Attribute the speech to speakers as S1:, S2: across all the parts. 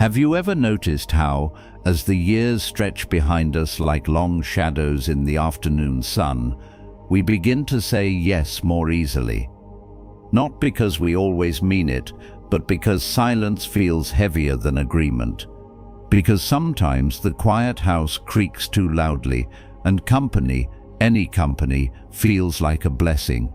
S1: Have you ever noticed how, as the years stretch behind us like long shadows in the afternoon sun, we begin to say yes more easily? Not because we always mean it, but because silence feels heavier than agreement. Because sometimes the quiet house creaks too loudly, and company, any company, feels like a blessing.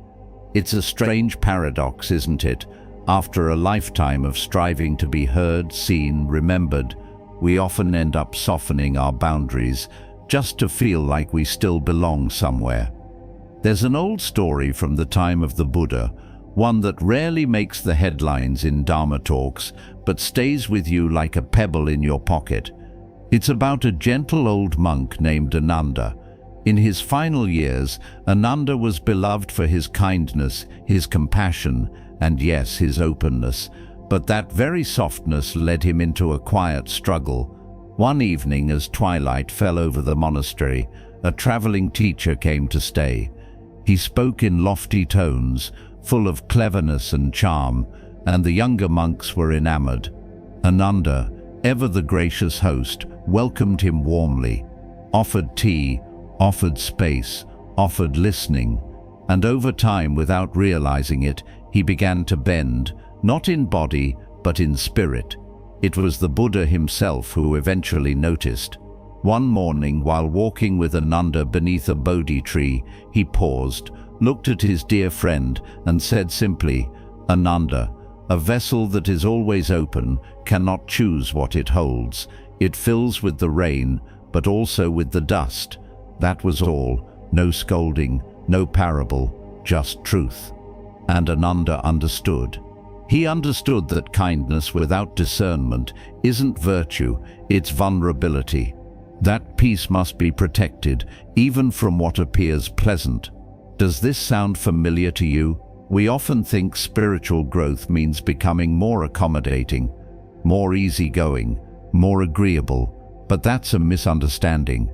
S1: It's a strange paradox, isn't it? After a lifetime of striving to be heard, seen, remembered, we often end up softening our boundaries just to feel like we still belong somewhere. There's an old story from the time of the Buddha, one that rarely makes the headlines in Dharma talks, but stays with you like a pebble in your pocket. It's about a gentle old monk named Ananda. In his final years, Ananda was beloved for his kindness, his compassion, and yes, his openness. But that very softness led him into a quiet struggle. One evening, as twilight fell over the monastery, a traveling teacher came to stay. He spoke in lofty tones, full of cleverness and charm, and the younger monks were enamored. Ananda, ever the gracious host, welcomed him warmly, offered tea, offered space, offered listening, and over time, without realizing it, he began to bend, not in body, but in spirit. It was the Buddha himself who eventually noticed. One morning, while walking with Ananda beneath a Bodhi tree, he paused, looked at his dear friend, and said simply, "Ananda, a vessel that is always open cannot choose what it holds. It fills with the rain, but also with the dust." That was all. No scolding, no parable, just truth. And Ananda understood. He understood that kindness without discernment isn't virtue, it's vulnerability. That peace must be protected, even from what appears pleasant. Does this sound familiar to you? We often think spiritual growth means becoming more accommodating, more easygoing, more agreeable, but that's a misunderstanding.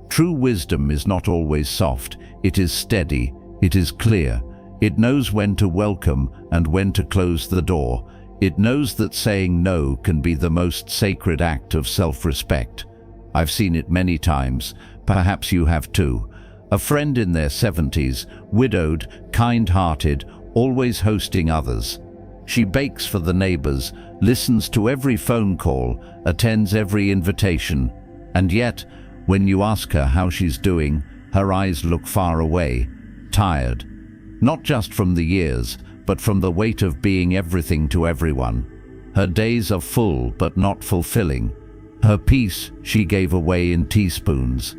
S1: True wisdom is not always soft, it is steady, it is clear. It knows when to welcome and when to close the door. It knows that saying no can be the most sacred act of self-respect. I've seen it many times, perhaps you have too. A friend in their 70s, widowed, kind-hearted, always hosting others. She bakes for the neighbors, listens to every phone call, attends every invitation, and yet, when you ask her how she's doing, her eyes look far away, tired. Not just from the years, but from the weight of being everything to everyone. Her days are full but not fulfilling. Her peace she gave away in teaspoons.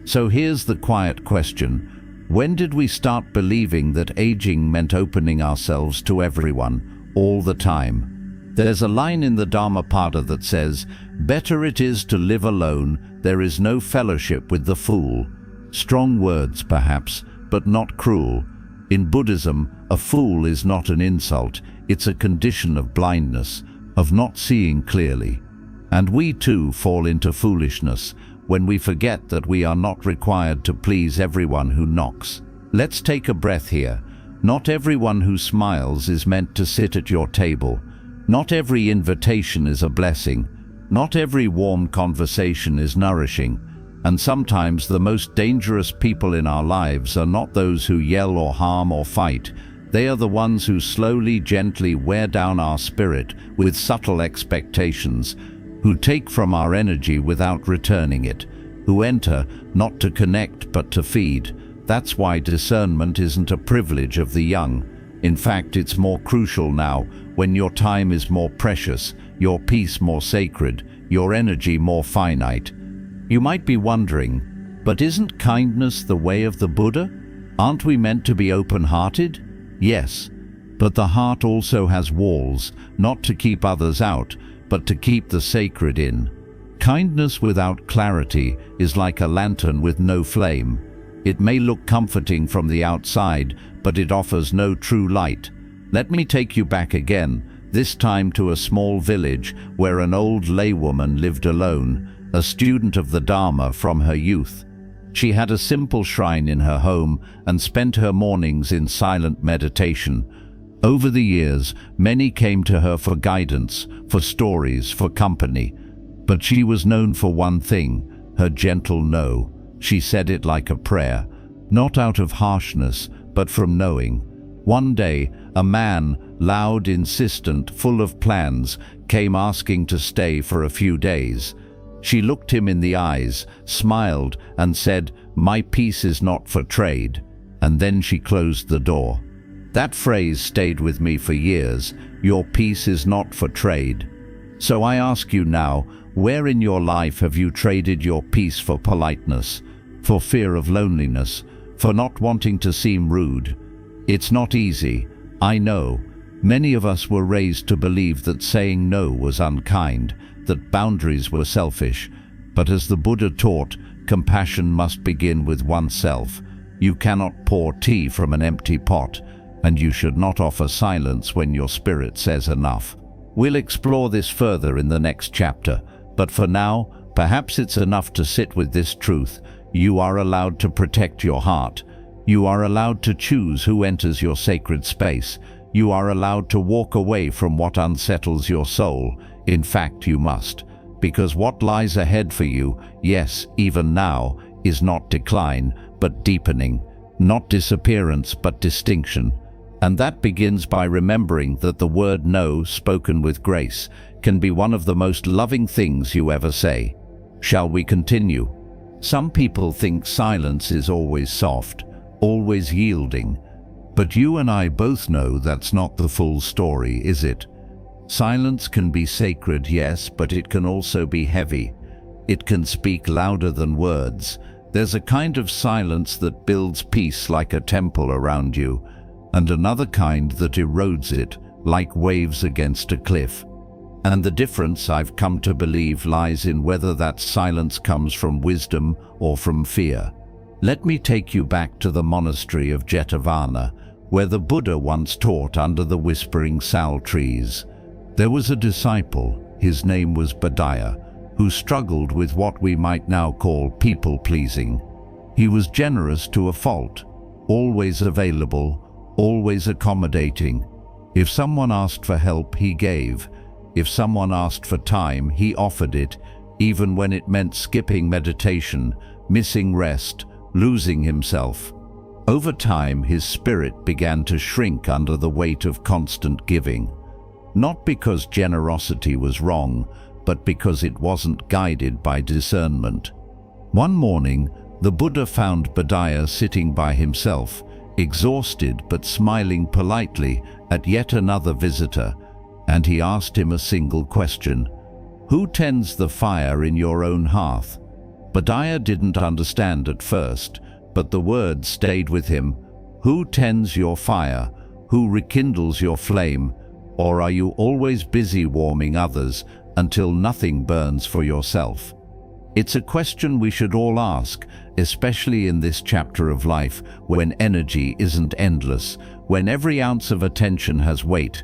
S1: So here's the quiet question. When did we start believing that aging meant opening ourselves to everyone, all the time? There's a line in the Dhammapada that says, "Better it is to live alone, there is no fellowship with the fool." Strong words, perhaps, but not cruel. In Buddhism, a fool is not an insult, it's a condition of blindness, of not seeing clearly. And we too fall into foolishness when we forget that we are not required to please everyone who knocks. Let's take a breath here. Not everyone who smiles is meant to sit at your table. Not every invitation is a blessing. Not every warm conversation is nourishing. And sometimes the most dangerous people in our lives are not those who yell or harm or fight. They are the ones who slowly, gently wear down our spirit with subtle expectations, who take from our energy without returning it, who enter not to connect but to feed. That's why discernment isn't a privilege of the young. In fact, it's more crucial now, when your time is more precious, your peace more sacred, your energy more finite. You might be wondering, but isn't kindness the way of the Buddha? Aren't we meant to be open-hearted? Yes, but the heart also has walls, not to keep others out, but to keep the sacred in. Kindness without clarity is like a lantern with no flame. It may look comforting from the outside, but it offers no true light. Let me take you back again, this time to a small village where an old laywoman lived alone, a student of the Dharma from her youth. She had a simple shrine in her home and spent her mornings in silent meditation. Over the years, many came to her for guidance, for stories, for company. But she was known for one thing, her gentle no. She said it like a prayer, not out of harshness, but from knowing. One day, a man, loud, insistent, full of plans, came asking to stay for a few days. She looked him in the eyes, smiled, and said, "My peace is not for trade." And then she closed the door. That phrase stayed with me for years. Your peace is not for trade. So I ask you now, where in your life have you traded your peace for politeness, for fear of loneliness, for not wanting to seem rude? It's not easy, I know. Many of us were raised to believe that saying no was unkind, that boundaries were selfish. But as the Buddha taught, compassion must begin with oneself. You cannot pour tea from an empty pot, and you should not offer silence when your spirit says enough. We'll explore this further in the next chapter, but for now, perhaps it's enough to sit with this truth. You are allowed to protect your heart. You are allowed to choose who enters your sacred space. You are allowed to walk away from what unsettles your soul. In fact, you must, because what lies ahead for you, yes, even now, is not decline, but deepening, not disappearance, but distinction. And that begins by remembering that the word no, spoken with grace, can be one of the most loving things you ever say. Shall we continue? Some people think silence is always soft, always yielding. But you and I both know that's not the full story, is it? Silence can be sacred, yes, but it can also be heavy. It can speak louder than words. There's a kind of silence that builds peace like a temple around you, and another kind that erodes it, like waves against a cliff. And the difference, I've come to believe, lies in whether that silence comes from wisdom or from fear. Let me take you back to the monastery of Jetavana, where the Buddha once taught under the whispering sal trees. There was a disciple, his name was Buddha, who struggled with what we might now call people-pleasing. He was generous to a fault, always available, always accommodating. If someone asked for help, he gave. If someone asked for time, he offered it, even when it meant skipping meditation, missing rest, losing himself. Over time, his spirit began to shrink under the weight of constant giving. Not because generosity was wrong, but because it wasn't guided by discernment. One morning, the Buddha found Buddha sitting by himself, exhausted but smiling politely at yet another visitor, and he asked him a single question: "Who tends the fire in your own hearth?" Buddha didn't understand at first, but the word stayed with him. Who tends your fire? Who rekindles your flame? Or are you always busy warming others until nothing burns for yourself? It's a question we should all ask, especially in this chapter of life, when energy isn't endless, when every ounce of attention has weight.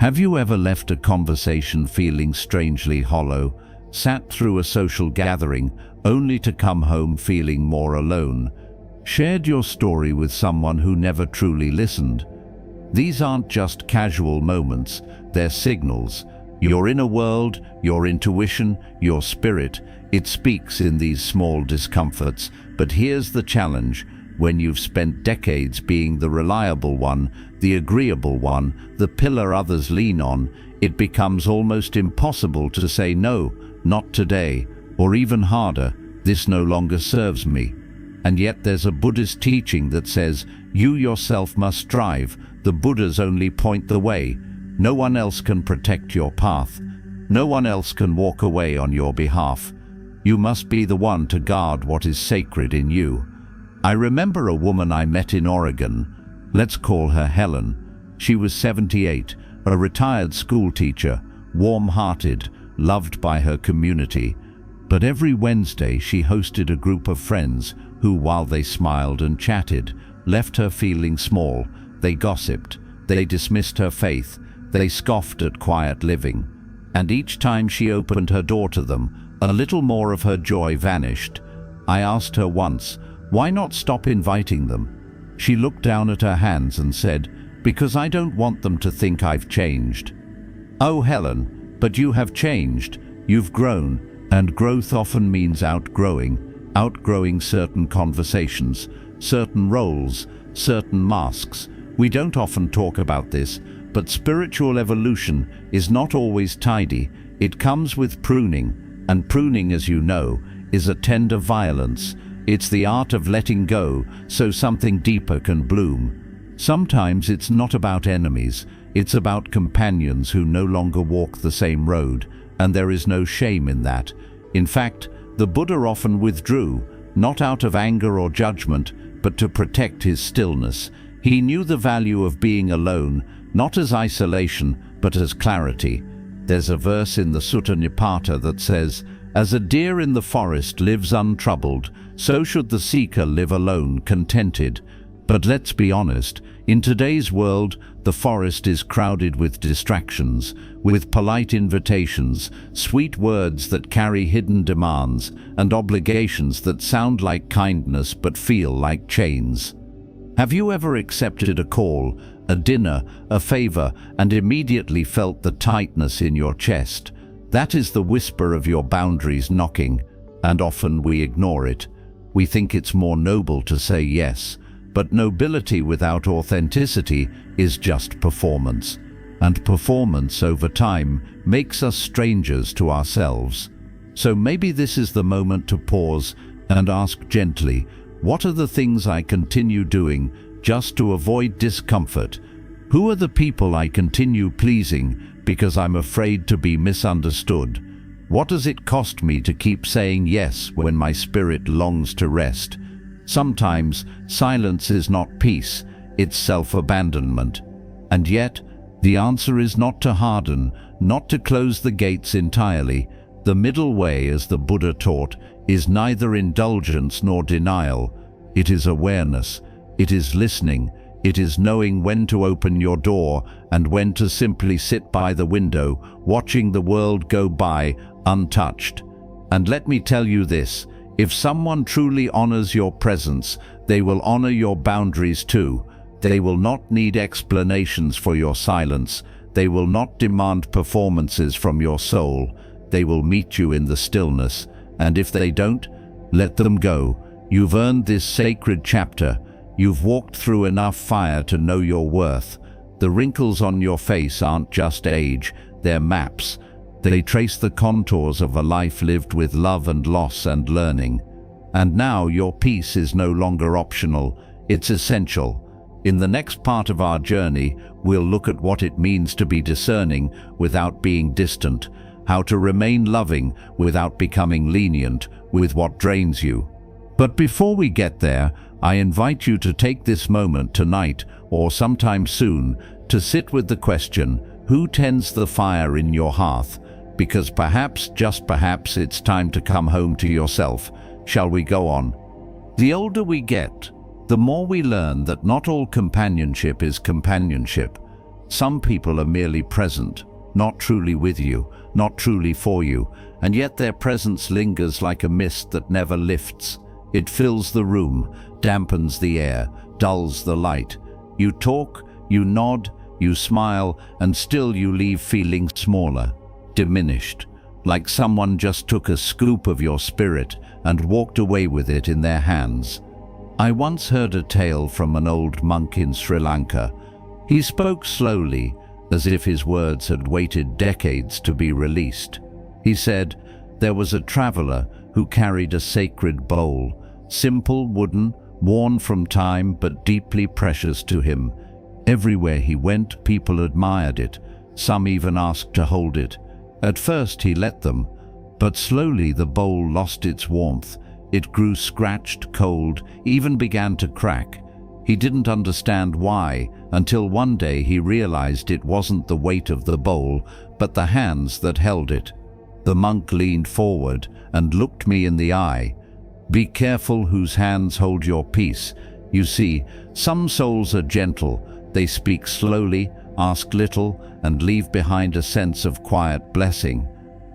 S1: Have you ever left a conversation feeling strangely hollow, sat through a social gathering only to come home feeling more alone, shared your story with someone who never truly listened? These aren't just casual moments, they're signals. Your inner world, your intuition, your spirit, it speaks in these small discomforts. But here's the challenge: when you've spent decades being the reliable one, the agreeable one, the pillar others lean on, it becomes almost impossible to say no, not today, or even harder, this no longer serves me. And yet there's a Buddhist teaching that says, you yourself must strive, the Buddhas only point the way. No one else can protect your path. No one else can walk away on your behalf. You must be the one to guard what is sacred in you. I remember a woman I met in Oregon. Let's call her Helen. She was 78, a retired school teacher, warm-hearted, loved by her community. But every Wednesday she hosted a group of friends who, while they smiled and chatted, left her feeling small. They gossiped, they dismissed her faith, they scoffed at quiet living. And each time she opened her door to them, a little more of her joy vanished. I asked her once, why not stop inviting them? She looked down at her hands and said, because I don't want them to think I've changed. Oh, Helen, but you have changed. You've grown, and growth often means outgrowing certain conversations, certain roles, certain masks. We don't often talk about this, but spiritual evolution is not always tidy. It comes with pruning, and pruning, as you know, is a tender violence. It's the art of letting go so something deeper can bloom. Sometimes it's not about enemies, it's about companions who no longer walk the same road, and there is no shame in that. In fact, the Buddha often withdrew, not out of anger or judgment, but to protect his stillness. He knew the value of being alone, not as isolation, but as clarity. There's a verse in the Sutta Nipata that says, "As a deer in the forest lives untroubled, so should the seeker live alone, contented." But let's be honest, in today's world, the forest is crowded with distractions, with polite invitations, sweet words that carry hidden demands, and obligations that sound like kindness but feel like chains. Have you ever accepted a call, a dinner, a favor, and immediately felt the tightness in your chest? That is the whisper of your boundaries knocking, and often we ignore it. We think it's more noble to say yes, but nobility without authenticity is just performance. And performance over time makes us strangers to ourselves. So maybe this is the moment to pause and ask gently, what are the things I continue doing just to avoid discomfort? Who are the people I continue pleasing because I'm afraid to be misunderstood? What does it cost me to keep saying yes when my spirit longs to rest? Sometimes silence is not peace, it's self-abandonment. And yet, the answer is not to harden, not to close the gates entirely. The middle way, as the Buddha taught, is neither indulgence nor denial. It is awareness, it is listening, it is knowing when to open your door and when to simply sit by the window, watching the world go by untouched. And let me tell you this, if someone truly honors your presence, they will honor your boundaries too. They will not need explanations for your silence. They will not demand performances from your soul. They will meet you in the stillness. And if they don't, let them go. You've earned this sacred chapter. You've walked through enough fire to know your worth. The wrinkles on your face aren't just age, they're maps. They trace the contours of a life lived with love and loss and learning. And now your peace is no longer optional, it's essential. In the next part of our journey, we'll look at what it means to be discerning without being distant, how to remain loving without becoming lenient with what drains you. But before we get there, I invite you to take this moment tonight or sometime soon to sit with the question, who tends the fire in your hearth? Because perhaps, just perhaps, it's time to come home to yourself. Shall we go on? The older we get, the more we learn that not all companionship is companionship. Some people are merely present, not truly with you, not truly for you, and yet their presence lingers like a mist that never lifts. It fills the room, dampens the air, dulls the light. You talk, you nod, you smile, and still you leave feeling smaller, diminished, like someone just took a scoop of your spirit and walked away with it in their hands. I once heard a tale from an old monk in Sri Lanka. He spoke slowly, as if his words had waited decades to be released. He said, there was a traveler who carried a sacred bowl, simple, wooden, worn from time, but deeply precious to him. Everywhere he went, people admired it. Some even asked to hold it. At first he let them, but slowly the bowl lost its warmth. It grew scratched, cold, even began to crack. He didn't understand why, until one day he realized it wasn't the weight of the bowl, but the hands that held it. The monk leaned forward and looked me in the eye. Be careful whose hands hold your peace. You see, some souls are gentle. They speak slowly, ask little, and leave behind a sense of quiet blessing.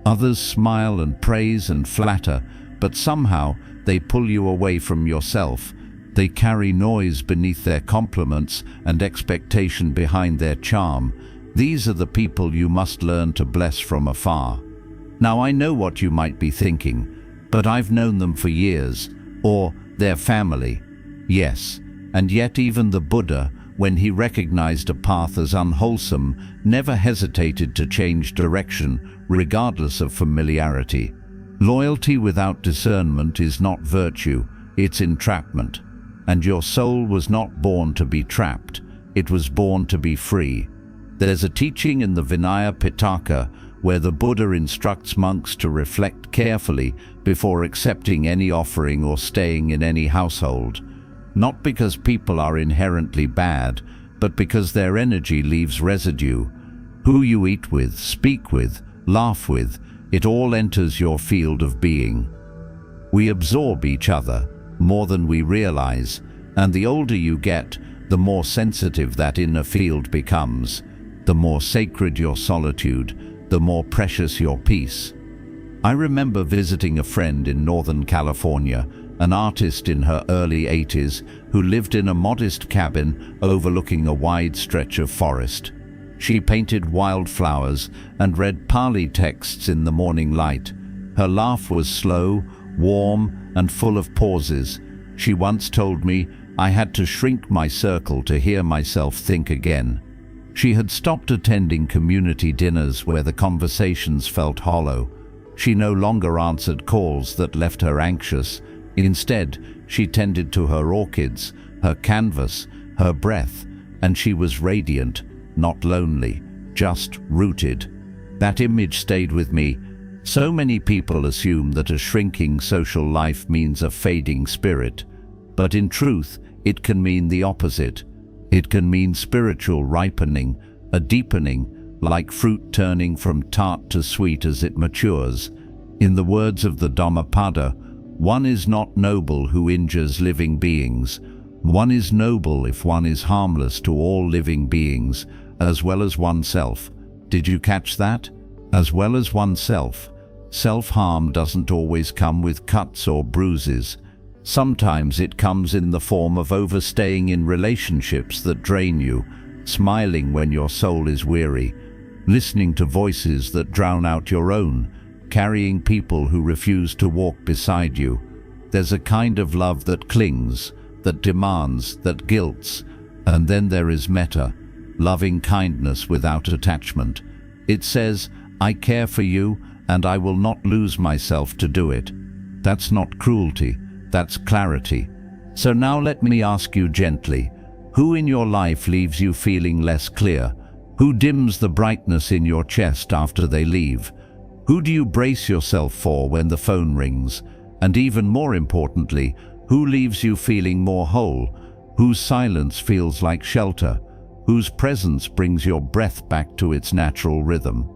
S1: Others smile and praise and flatter, but somehow they pull you away from yourself. They carry noise beneath their compliments and expectation behind their charm. These are the people you must learn to bless from afar. Now I know what you might be thinking, but I've known them for years, or their family. Yes, and yet even the Buddha, when he recognized a path as unwholesome, never hesitated to change direction, regardless of familiarity. Loyalty without discernment is not virtue, it's entrapment. And your soul was not born to be trapped, it was born to be free. There's a teaching in the Vinaya Pitaka where the Buddha instructs monks to reflect carefully before accepting any offering or staying in any household. Not because people are inherently bad, but because their energy leaves residue. Who you eat with, speak with, laugh with, it all enters your field of being. We absorb each other more than we realize, and the older you get, the more sensitive that inner field becomes. The more sacred your solitude, the more precious your peace. I remember visiting a friend in Northern California, an artist in her early 80s who lived in a modest cabin overlooking a wide stretch of forest. She painted wildflowers and read Pali texts in the morning light. Her laugh was slow, warm, and full of pauses. She once told me, I had to shrink my circle to hear myself think again. She had stopped attending community dinners where the conversations felt hollow. She no longer answered calls that left her anxious. Instead, she tended to her orchids, her canvas, her breath, and she was radiant, not lonely, just rooted. That image stayed with me. So many people assume that a shrinking social life means a fading spirit. But in truth, it can mean the opposite. It can mean spiritual ripening, a deepening, like fruit turning from tart to sweet as it matures. In the words of the Dhammapada, one is not noble who injures living beings. One is noble if one is harmless to all living beings, as well as oneself. Did you catch that? As well as oneself. Self-harm doesn't always come with cuts or bruises. Sometimes it comes in the form of overstaying in relationships that drain you, smiling when your soul is weary, listening to voices that drown out your own, carrying people who refuse to walk beside you. There's a kind of love that clings, that demands, that guilts, and then there is metta, loving kindness without attachment. It says, I care for you and I will not lose myself to do it. That's not cruelty, that's clarity. So now let me ask you gently, who in your life leaves you feeling less clear? Who dims the brightness in your chest after they leave? Who do you brace yourself for when the phone rings? And even more importantly, who leaves you feeling more whole? Whose silence feels like shelter? Whose presence brings your breath back to its natural rhythm?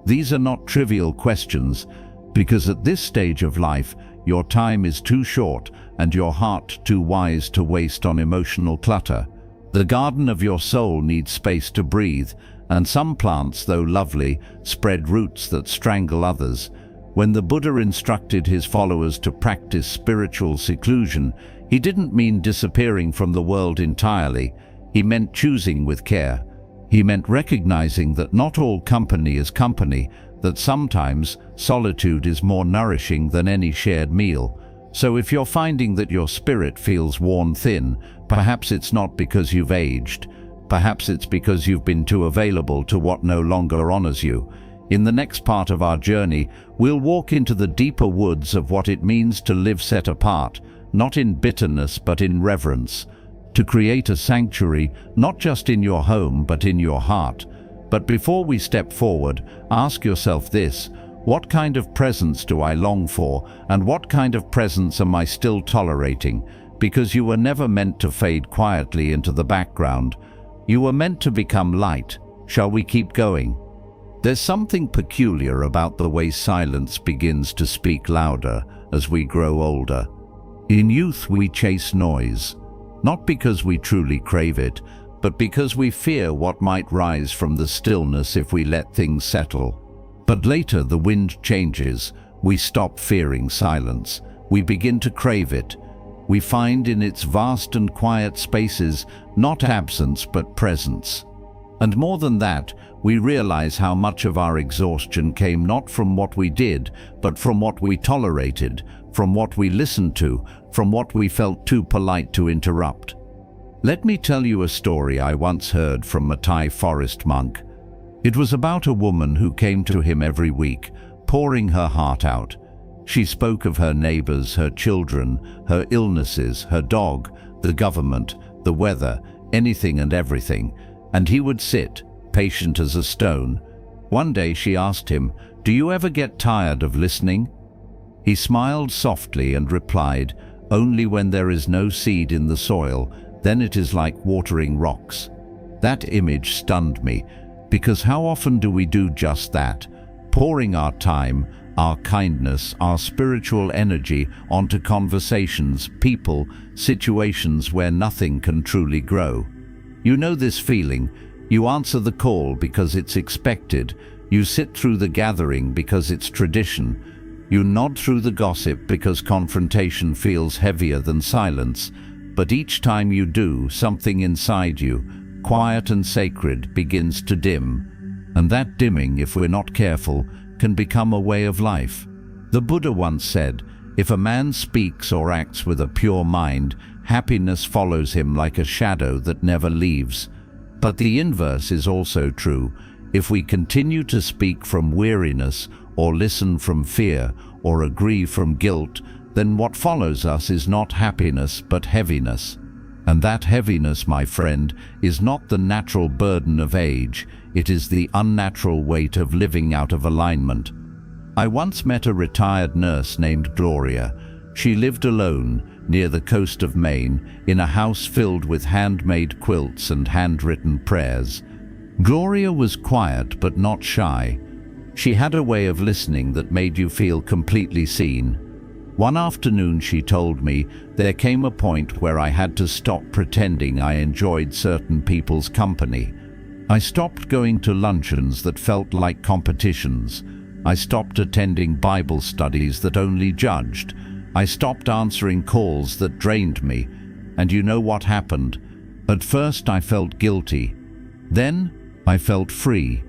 S1: These are not trivial questions, because at this stage of life, your time is too short and your heart too wise to waste on emotional clutter. The garden of your soul needs space to breathe, and some plants, though lovely, spread roots that strangle others. When the Buddha instructed his followers to practice spiritual seclusion, he didn't mean disappearing from the world entirely. He meant choosing with care. He meant recognizing that not all company is company, that sometimes solitude is more nourishing than any shared meal. So if you're finding that your spirit feels worn thin, perhaps it's not because you've aged. Perhaps it's because you've been too available to what no longer honors you. In the next part of our journey, we'll walk into the deeper woods of what it means to live set apart, not in bitterness but in reverence. To create a sanctuary, not just in your home but in your heart. But before we step forward, ask yourself this: what kind of presence do I long for, and what kind of presence am I still tolerating? Because you were never meant to fade quietly into the background. You were meant to become light. Shall we keep going? There's something peculiar about the way silence begins to speak louder as we grow older. In youth we chase noise, not because we truly crave it, but because we fear what might rise from the stillness if we let things settle. But later the wind changes, we stop fearing silence, we begin to crave it. we find in its vast and quiet spaces not absence but presence. And more than that, we realize how much of our exhaustion came not from what we did, but from what we tolerated, from what we listened to, from what we felt too polite to interrupt. Let me tell you a story I once heard from a Thai forest monk. It was about a woman who came to him every week, pouring her heart out. She spoke of her neighbors, her children, her illnesses, her dog, the government, the weather, anything and everything, and he would sit, patient as a stone. One day she asked him, "Do you ever get tired of listening?" He smiled softly and replied, "Only when there is no seed in the soil, then it is like watering rocks." That image stunned me, because how often do we do just that, pouring our time, our kindness, our spiritual energy onto conversations, people, situations where nothing can truly grow. You know this feeling. You answer the call because it's expected. You sit through the gathering because it's tradition. You nod through the gossip because confrontation feels heavier than silence. But each time you do, something inside you, quiet and sacred, begins to dim. And that dimming, if we're not careful, can become a way of life. The Buddha once said, "If a man speaks or acts with a pure mind, happiness follows him like a shadow that never leaves." But the inverse is also true. If we continue to speak from weariness, or listen from fear, or agree from guilt, then what follows us is not happiness but heaviness. And that heaviness, my friend, is not the natural burden of age, it is the unnatural weight of living out of alignment. I once met a retired nurse named Gloria. She lived alone, near the coast of Maine, in a house filled with handmade quilts and handwritten prayers. Gloria was quiet but not shy. She had a way of listening that made you feel completely seen. One afternoon, she told me, there came a point where I had to stop pretending I enjoyed certain people's company. I stopped going to luncheons that felt like competitions. I stopped attending Bible studies that only judged. I stopped answering calls that drained me. And you know what happened? At first I felt guilty. Then I felt free.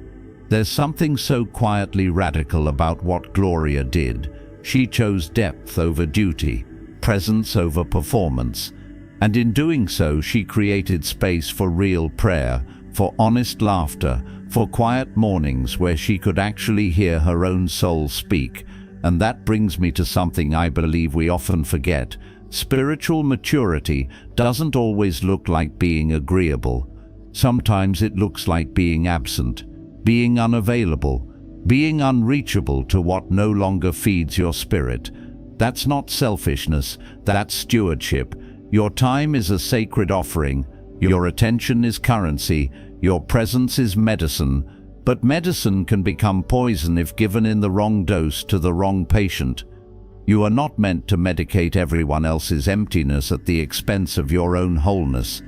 S1: There's something so quietly radical about what Gloria did. She chose depth over duty, presence over performance. And in doing so, she created space for real prayer, for honest laughter, for quiet mornings where she could actually hear her own soul speak. And that brings me to something I believe we often forget. Spiritual maturity doesn't always look like being agreeable. Sometimes it looks like being absent, being unavailable, being unreachable to what no longer feeds your spirit. That's not selfishness, that's stewardship. Your time is a sacred offering. Your attention is currency. Your presence is medicine. But medicine can become poison if given in the wrong dose to the wrong patient. You are not meant to medicate everyone else's emptiness at the expense of your own wholeness.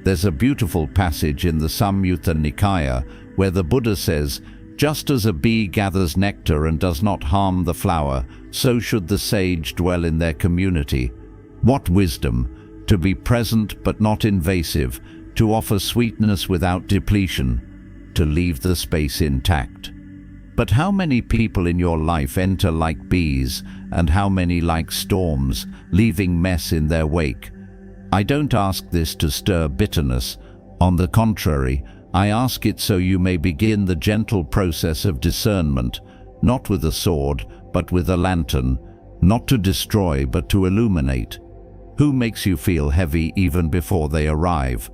S1: There's a beautiful passage in the Samyutta Nikaya where the Buddha says, "Just as a bee gathers nectar and does not harm the flower, so should the sage dwell in their community." What wisdom! To be present but not invasive, to offer sweetness without depletion, to leave the space intact. But how many people in your life enter like bees, and how many like storms, leaving mess in their wake? I don't ask this to stir bitterness. On the contrary, I ask it so you may begin the gentle process of discernment, not with a sword, but with a lantern, not to destroy, but to illuminate. Who makes you feel heavy even before they arrive?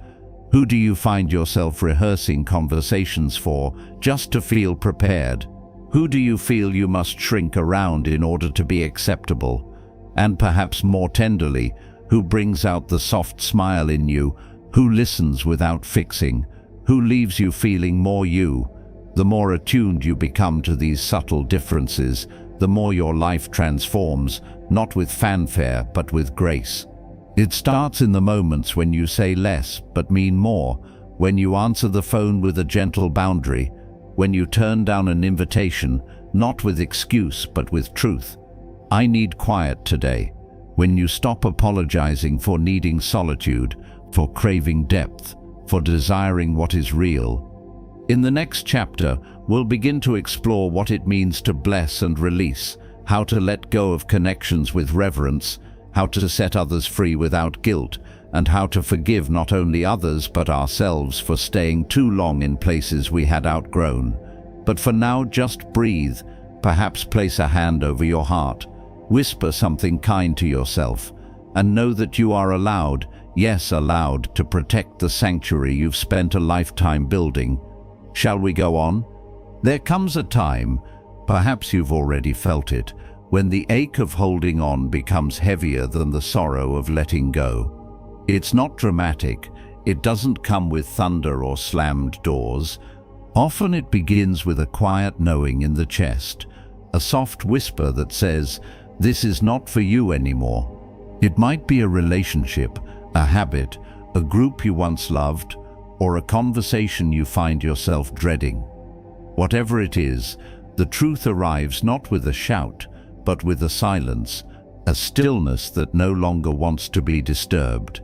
S1: Who do you find yourself rehearsing conversations for just to feel prepared? Who do you feel you must shrink around in order to be acceptable? And perhaps more tenderly, who brings out the soft smile in you, who listens without fixing, who leaves you feeling more you? The more attuned you become to these subtle differences, the more your life transforms, not with fanfare, but with grace. It starts in the moments when you say less but mean more, when you answer the phone with a gentle boundary, when you turn down an invitation, not with excuse but with truth. I need quiet today. when you stop apologizing for needing solitude, for craving depth, for desiring what is real. In the next chapter, we'll begin to explore what it means to bless and release, how to let go of connections with reverence, how to set others free without guilt, and how to forgive not only others but ourselves for staying too long in places we had outgrown. But for now, just breathe, perhaps place a hand over your heart, whisper something kind to yourself, and know that you are allowed, yes, allowed, to protect the sanctuary you've spent a lifetime building. Shall we go on? There comes a time, perhaps you've already felt it, when the ache of holding on becomes heavier than the sorrow of letting go. It's not dramatic, it doesn't come with thunder or slammed doors. Often it begins with a quiet knowing in the chest, a soft whisper that says, "This is not for you anymore." It might be a relationship, a habit, a group you once loved, or a conversation you find yourself dreading. Whatever it is, the truth arrives not with a shout, but with a silence, a stillness that no longer wants to be disturbed.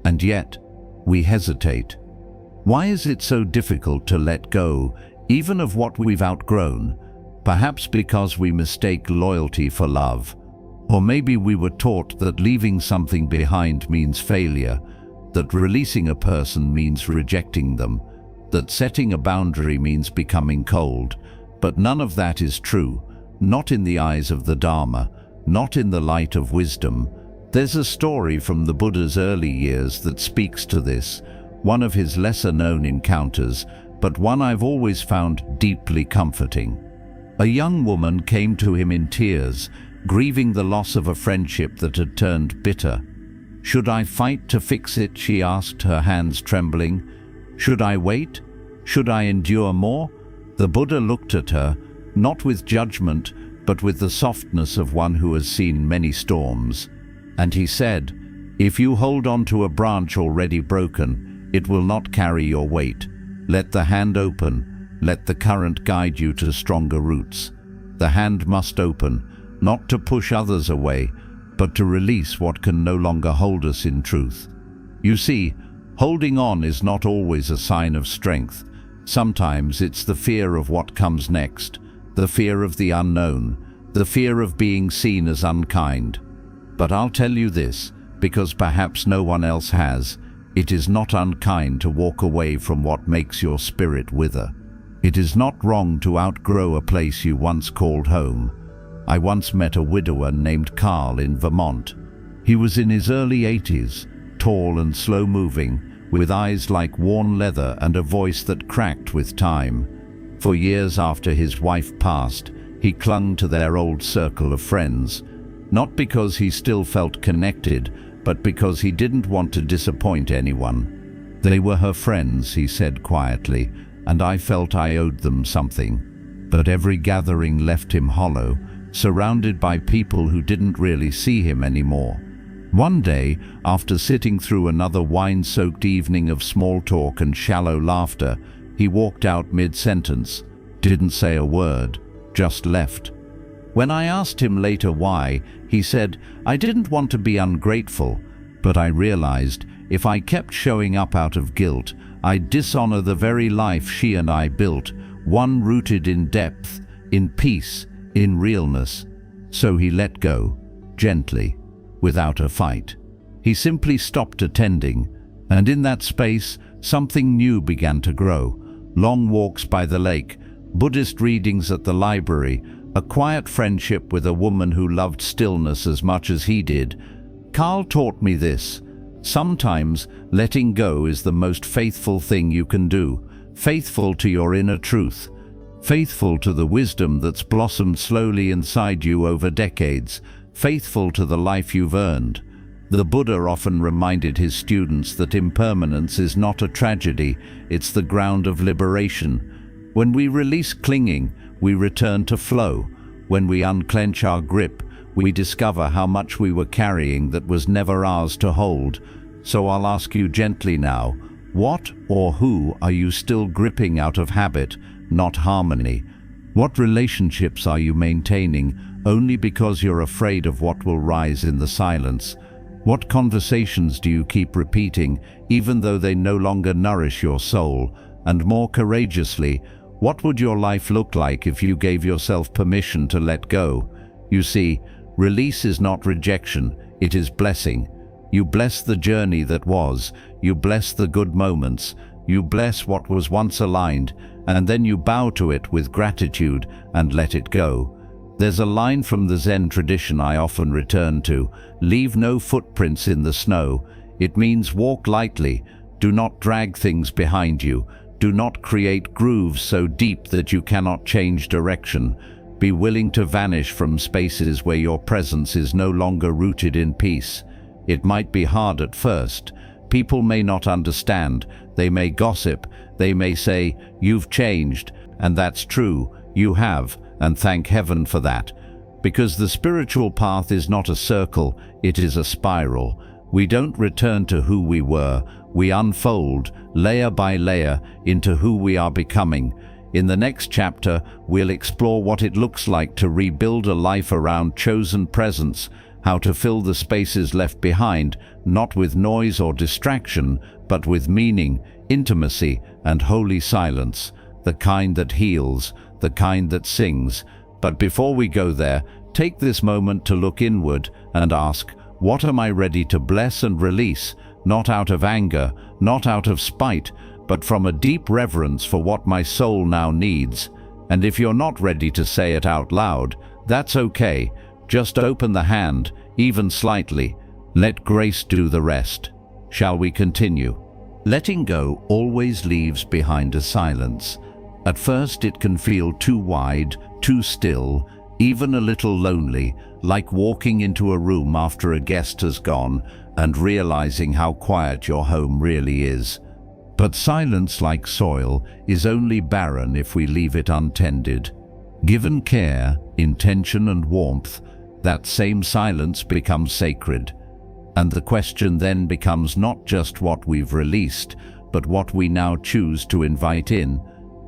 S1: And yet, we hesitate. Why is it so difficult to let go, even of what we've outgrown? Perhaps because we mistake loyalty for love. Or maybe we were taught that leaving something behind means failure, that releasing a person means rejecting them, that setting a boundary means becoming cold. But none of that is true, not in the eyes of the Dharma, not in the light of wisdom. There's a story from the Buddha's early years that speaks to this, one of his lesser-known encounters, but one I've always found deeply comforting. A young woman came to him in tears, grieving the loss of a friendship that had turned bitter. "Should I fight to fix it?" she asked, her hands trembling. "Should I wait? Should I endure more?" The Buddha looked at her, not with judgment, but with the softness of one who has seen many storms. And he said, "If you hold on to a branch already broken, it will not carry your weight. Let the hand open. Let the current guide you to stronger roots. The hand must open, not to push others away, but to release what can no longer hold us in truth." You see, holding on is not always a sign of strength. Sometimes it's the fear of what comes next, the fear of the unknown, the fear of being seen as unkind. But I'll tell you this, because perhaps no one else has, it is not unkind to walk away from what makes your spirit wither. It is not wrong to outgrow a place you once called home. I once met a widower named Carl in Vermont. He was in his early 80s, tall and slow-moving, with eyes like worn leather and a voice that cracked with time. For years after his wife passed, he clung to their old circle of friends, not because he still felt connected, but because he didn't want to disappoint anyone. They were her friends, he said quietly, and I felt I owed them something. But every gathering left him hollow, surrounded by people who didn't really see him anymore. One day, after sitting through another wine-soaked evening of small talk and shallow laughter, he walked out mid-sentence, didn't say a word, just left. When I asked him later why, he said, "I didn't want to be ungrateful, but I realized if I kept showing up out of guilt, I'd dishonor the very life she and I built, one rooted in depth, in peace, in realness." So he let go, gently, without a fight. He simply stopped attending, and in that space, something new began to grow. Long walks by the lake, Buddhist readings at the library, a quiet friendship with a woman who loved stillness as much as he did. Carl taught me this. Sometimes letting go is the most faithful thing you can do, faithful to your inner truth, faithful to the wisdom that's blossomed slowly inside you over decades, faithful to the life you've earned. The Buddha often reminded his students that impermanence is not a tragedy, it's the ground of liberation. When we release clinging, we return to flow. When we unclench our grip, we discover how much we were carrying that was never ours to hold. So I'll ask you gently now, what or who are you still gripping out of habit, not harmony? What relationships are you maintaining only because you're afraid of what will rise in the silence? What conversations do you keep repeating, even though they no longer nourish your soul? And more courageously, what would your life look like if you gave yourself permission to let go? You see, release is not rejection, it is blessing. You bless the journey that was, you bless the good moments, you bless what was once aligned, and then you bow to it with gratitude and let it go. There's a line from the Zen tradition I often return to: leave no footprints in the snow. It means walk lightly, do not drag things behind you, do not create grooves so deep that you cannot change direction. Be willing to vanish from spaces where your presence is no longer rooted in peace. It might be hard at first. People may not understand, they may gossip, they may say, "You've changed," and that's true, you have, and thank heaven for that. Because the spiritual path is not a circle, it is a spiral. We don't return to who we were, we unfold, layer by layer, into who we are becoming. In the next chapter, we'll explore what it looks like to rebuild a life around chosen presence, how to fill the spaces left behind, not with noise or distraction, but with meaning, intimacy, and holy silence, the kind that heals, the kind that sings. But before we go there, take this moment to look inward and ask, what am I ready to bless and release, not out of anger, not out of spite, but from a deep reverence for what my soul now needs? And if you're not ready to say it out loud, that's okay. Just open the hand, even slightly. Let grace do the rest. Shall we continue? Letting go always leaves behind a silence. At first it can feel too wide, too still, even a little lonely, like walking into a room after a guest has gone and realizing how quiet your home really is. But silence, like soil, is only barren if we leave it untended. Given care, intention, and warmth, that same silence becomes sacred. And the question then becomes not just what we've released, but what we now choose to invite in.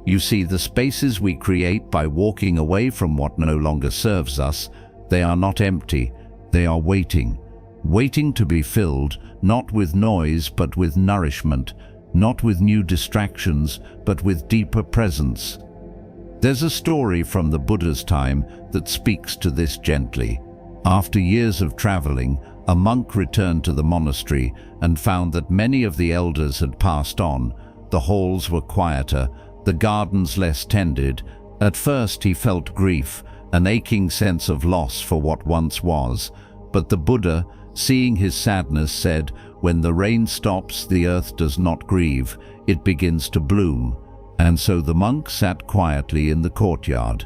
S1: You see, the spaces we create by walking away from what no longer serves us, they are not empty, they are waiting to be filled, not with noise but with nourishment, not with new distractions but with deeper presence. There's a story from the Buddha's time that speaks to this gently. After years of traveling, a monk returned to the monastery and found that many of the elders had passed on. The halls were quieter, the gardens less tended. At first he felt grief, an aching sense of loss for what once was. But the Buddha, seeing his sadness, said, "When the rain stops, the earth does not grieve, it begins to bloom." And so the monk sat quietly in the courtyard.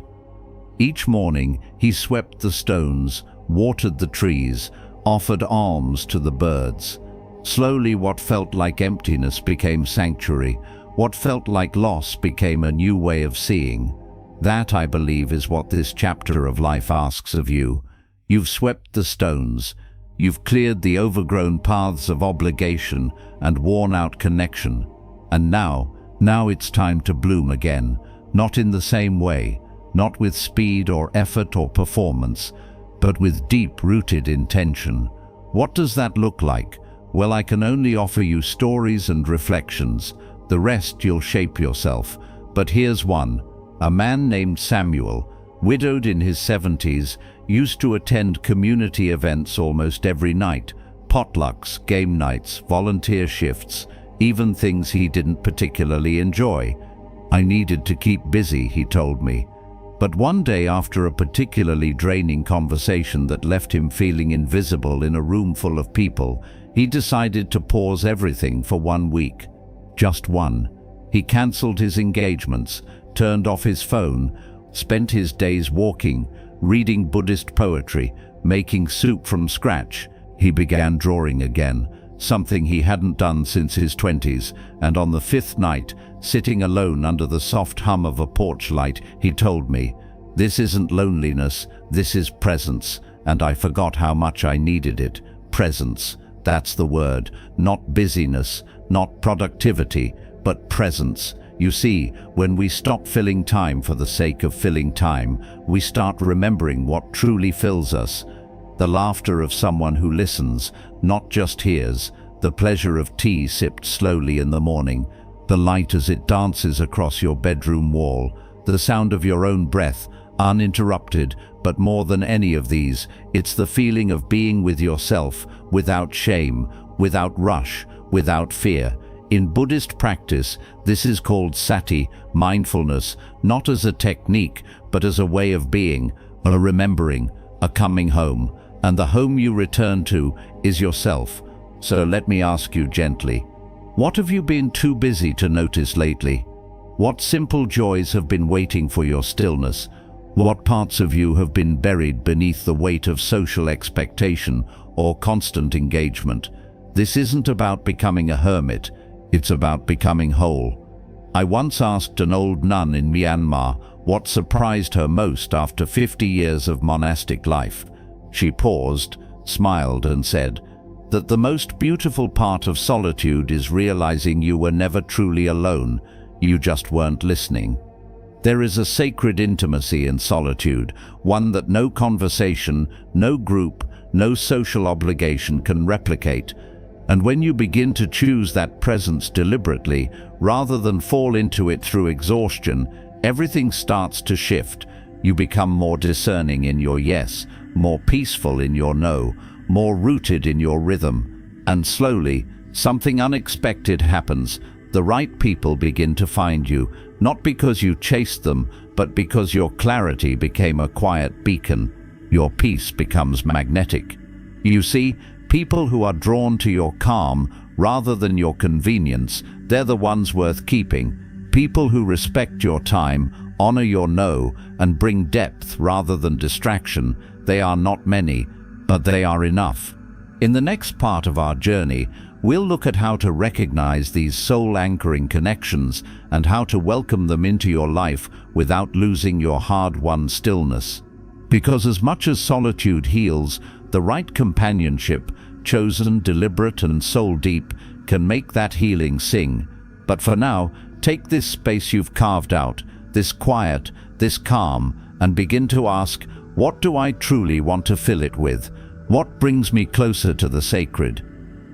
S1: Each morning he swept the stones, watered the trees, offered alms to the birds. Slowly what felt like emptiness became sanctuary. What felt like loss became a new way of seeing. That, I believe, is what this chapter of life asks of you. You've swept the stones. You've cleared the overgrown paths of obligation and worn out connection. And now it's time to bloom again, not in the same way, not with speed or effort or performance, but with deep-rooted intention. What does that look like? Well, I can only offer you stories and reflections. The rest you'll shape yourself. But here's one. A man named Samuel, widowed in his 70s, used to attend community events almost every night. Potlucks, game nights, volunteer shifts, even things he didn't particularly enjoy. I needed to keep busy, he told me. But one day, after a particularly draining conversation that left him feeling invisible in a room full of people, he decided to pause everything for 1 week. Just one. He cancelled his engagements, turned off his phone, spent his days walking, reading Buddhist poetry, making soup from scratch. He began drawing again, something he hadn't done since his 20s, and on the 5th night, sitting alone under the soft hum of a porch light, he told me, "This isn't loneliness, this is presence," and I forgot how much I needed it. Presence, that's the word. Not busyness, not productivity, but presence. You see, when we stop filling time for the sake of filling time, we start remembering what truly fills us. The laughter of someone who listens, not just hears, the pleasure of tea sipped slowly in the morning, the light as it dances across your bedroom wall, the sound of your own breath, uninterrupted. But more than any of these, it's the feeling of being with yourself, without shame, without rush, without fear. In Buddhist practice, this is called sati, mindfulness, not as a technique, but as a way of being, a remembering, a coming home. And the home you return to is yourself. So let me ask you gently, what have you been too busy to notice lately? What simple joys have been waiting for your stillness? What parts of you have been buried beneath the weight of social expectation or constant engagement? This isn't about becoming a hermit, it's about becoming whole. I once asked an old nun in Myanmar what surprised her most after 50 years of monastic life. She paused, smiled, and said that the most beautiful part of solitude is realizing you were never truly alone, you just weren't listening. There is a sacred intimacy in solitude, one that no conversation, no group, no social obligation can replicate. And when you begin to choose that presence deliberately, rather than fall into it through exhaustion, everything starts to shift. You become more discerning in your yes, more peaceful in your no, more rooted in your rhythm. And slowly, something unexpected happens. The right people begin to find you, not because you chased them, but because your clarity became a quiet beacon. Your peace becomes magnetic. You see, people who are drawn to your calm rather than your convenience, they're the ones worth keeping. People who respect your time, honor your no, and bring depth rather than distraction. They are not many, but they are enough. In the next part of our journey, we'll look at how to recognize these soul-anchoring connections and how to welcome them into your life without losing your hard-won stillness. Because as much as solitude heals, the right companionship, chosen, deliberate, and soul-deep, can make that healing sing. But for now, take this space you've carved out, this quiet, this calm, and begin to ask, what do I truly want to fill it with? What brings me closer to the sacred?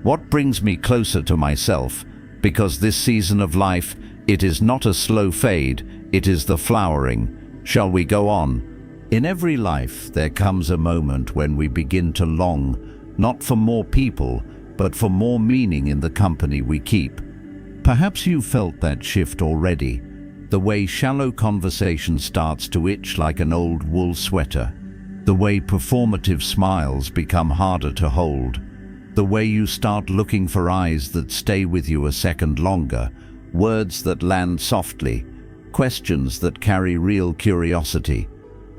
S1: What brings me closer to myself? Because this season of life, it is not a slow fade, it is the flowering. Shall we go on? In every life, there comes a moment when we begin to long, not for more people, but for more meaning in the company we keep. Perhaps you've felt that shift already, the way shallow conversation starts to itch like an old wool sweater, the way performative smiles become harder to hold, the way you start looking for eyes that stay with you a second longer, words that land softly, questions that carry real curiosity.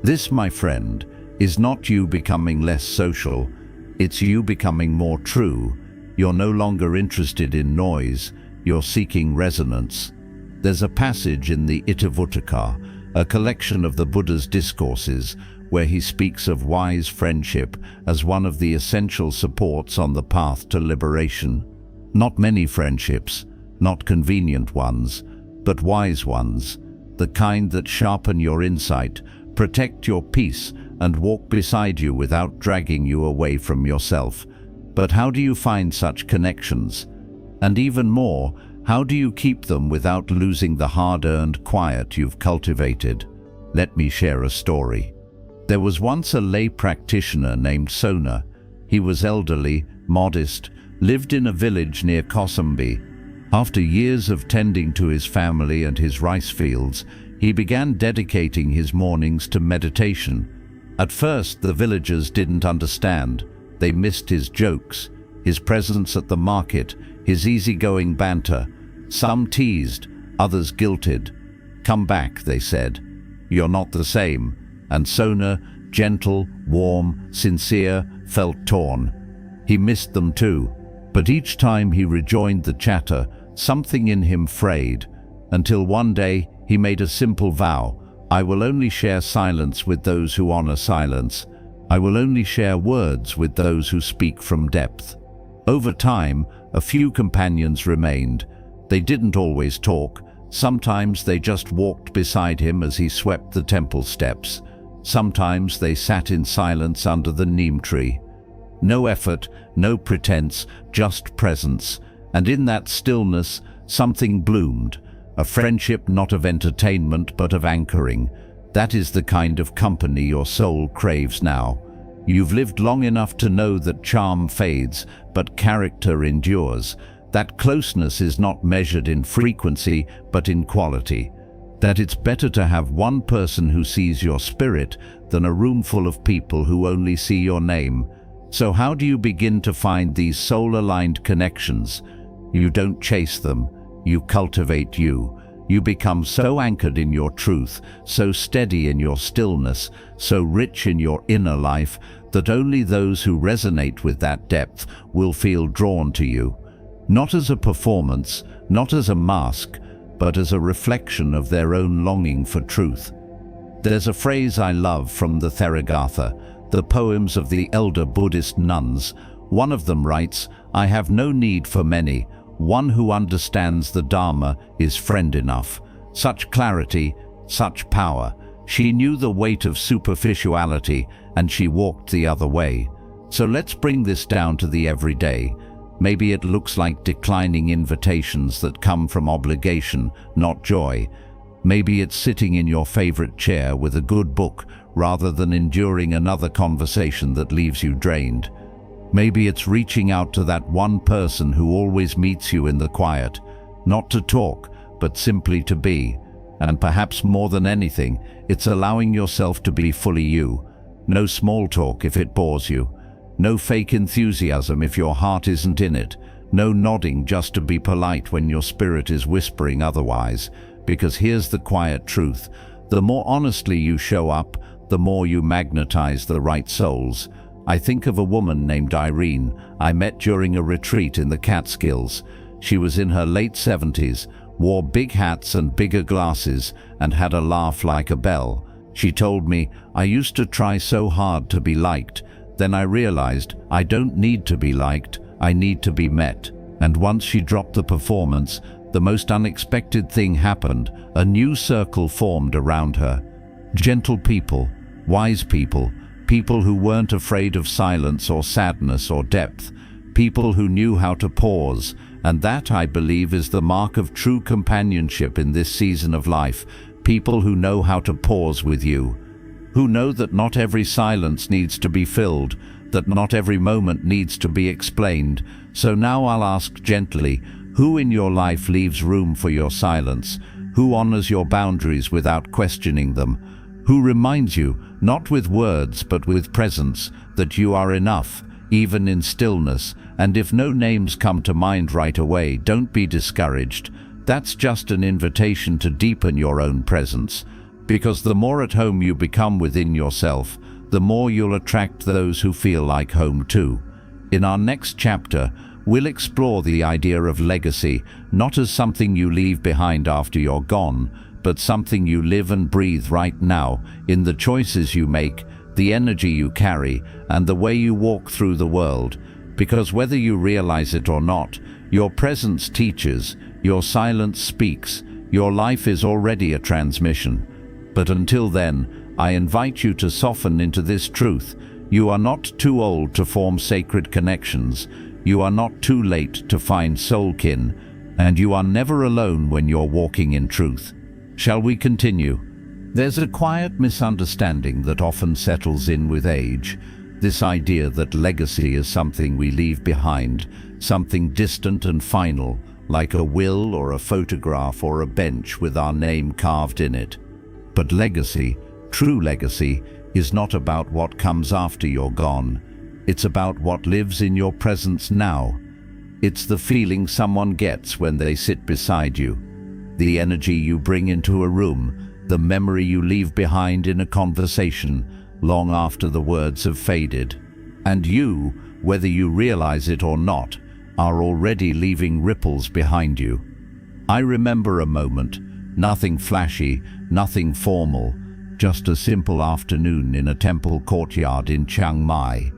S1: This, my friend, is not you becoming less social, it's you becoming more true. You're no longer interested in noise, you're seeking resonance. There's a passage in the Itivuttaka, a collection of the Buddha's discourses, where he speaks of wise friendship as one of the essential supports on the path to liberation. Not many friendships, not convenient ones, but wise ones, the kind that sharpen your insight, protect your peace, and walk beside you without dragging you away from yourself. But how do you find such connections? And even more, how do you keep them without losing the hard-earned quiet you've cultivated? Let me share a story. There was once a lay practitioner named Sona. He was elderly, modest, lived in a village near Kosambi. After years of tending to his family and his rice fields, he began dedicating his mornings to meditation. At first, the villagers didn't understand. They missed his jokes, his presence at the market, his easygoing banter. Some teased, others guilted. "Come back," they said. "You're not the same." And Sona, gentle, warm, sincere, felt torn. He missed them too. But each time he rejoined the chatter, something in him frayed, until one day he made a simple vow: "I will only share silence with those who honor silence. I will only share words with those who speak from depth." Over time, a few companions remained. They didn't always talk. Sometimes they just walked beside him as he swept the temple steps. Sometimes they sat in silence under the neem tree. No effort, no pretense, just presence. And in that stillness, something bloomed. A friendship not of entertainment but of anchoring. That is the kind of company your soul craves now. You've lived long enough to know that charm fades, but character endures. That closeness is not measured in frequency, but in quality. That it's better to have one person who sees your spirit than a room full of people who only see your name. So how do you begin to find these soul-aligned connections? You don't chase them, you cultivate you. You become so anchored in your truth, so steady in your stillness, so rich in your inner life, that only those who resonate with that depth will feel drawn to you. Not as a performance, not as a mask, but as a reflection of their own longing for truth. There's a phrase I love from the Therigatha, the poems of the elder Buddhist nuns. One of them writes, "I have no need for many. One who understands the Dharma is friend enough." Such clarity, such power. She knew the weight of superficiality, and she walked the other way. So let's bring this down to the everyday. Maybe it looks like declining invitations that come from obligation, not joy. Maybe it's sitting in your favorite chair with a good book rather than enduring another conversation that leaves you drained. Maybe it's reaching out to that one person who always meets you in the quiet, not to talk, but simply to be. And perhaps more than anything, it's allowing yourself to be fully you. No small talk if it bores you. No fake enthusiasm if your heart isn't in it. No nodding just to be polite when your spirit is whispering otherwise. Because here's the quiet truth. The more honestly you show up, the more you magnetize the right souls. I think of a woman named Irene I met during a retreat in the Catskills. She was in her late 70s, wore big hats and bigger glasses, and had a laugh like a bell. She told me, "I used to try so hard to be liked. Then I realized I don't need to be liked, I need to be met." And once she dropped the performance, the most unexpected thing happened. A new circle formed around her. Gentle people, wise people, people who weren't afraid of silence or sadness or depth, people who knew how to pause. And that, I believe, is the mark of true companionship in this season of life. People who know how to pause with you, who know that not every silence needs to be filled, that not every moment needs to be explained. So now I'll ask gently, who in your life leaves room for your silence? Who honors your boundaries without questioning them? Who reminds you, not with words but with presence, that you are enough, even in stillness? And if no names come to mind right away, don't be discouraged. That's just an invitation to deepen your own presence. Because the more at home you become within yourself, the more you'll attract those who feel like home too. In our next chapter, we'll explore the idea of legacy, not as something you leave behind after you're gone, but something you live and breathe right now, in the choices you make, the energy you carry, and the way you walk through the world. Because whether you realize it or not, your presence teaches, your silence speaks, your life is already a transmission. But until then, I invite you to soften into this truth. You are not too old to form sacred connections. You are not too late to find soul kin. And you are never alone when you're walking in truth. Shall we continue? There's a quiet misunderstanding that often settles in with age. This idea that legacy is something we leave behind, something distant and final, like a will or a photograph or a bench with our name carved in it. But legacy, true legacy, is not about what comes after you're gone. It's about what lives in your presence now. It's the feeling someone gets when they sit beside you, the energy you bring into a room, the memory you leave behind in a conversation long after the words have faded. And you, whether you realize it or not, are already leaving ripples behind you. I remember a moment, nothing flashy, nothing formal, just a simple afternoon in a temple courtyard in Chiang Mai.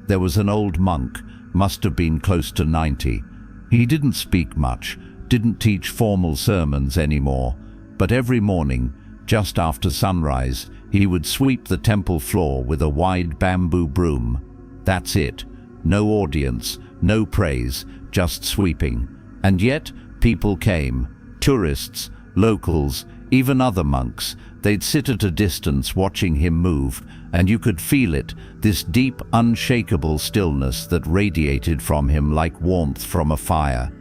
S1: There was an old monk, must have been close to 90. He didn't speak much, didn't teach formal sermons anymore, but every morning, just after sunrise, he would sweep the temple floor with a wide bamboo broom. That's it. No audience, no praise, just sweeping. And yet, people came. Tourists, locals, even other monks. They'd sit at a distance watching him move, and you could feel it, this deep, unshakable stillness that radiated from him like warmth from a fire.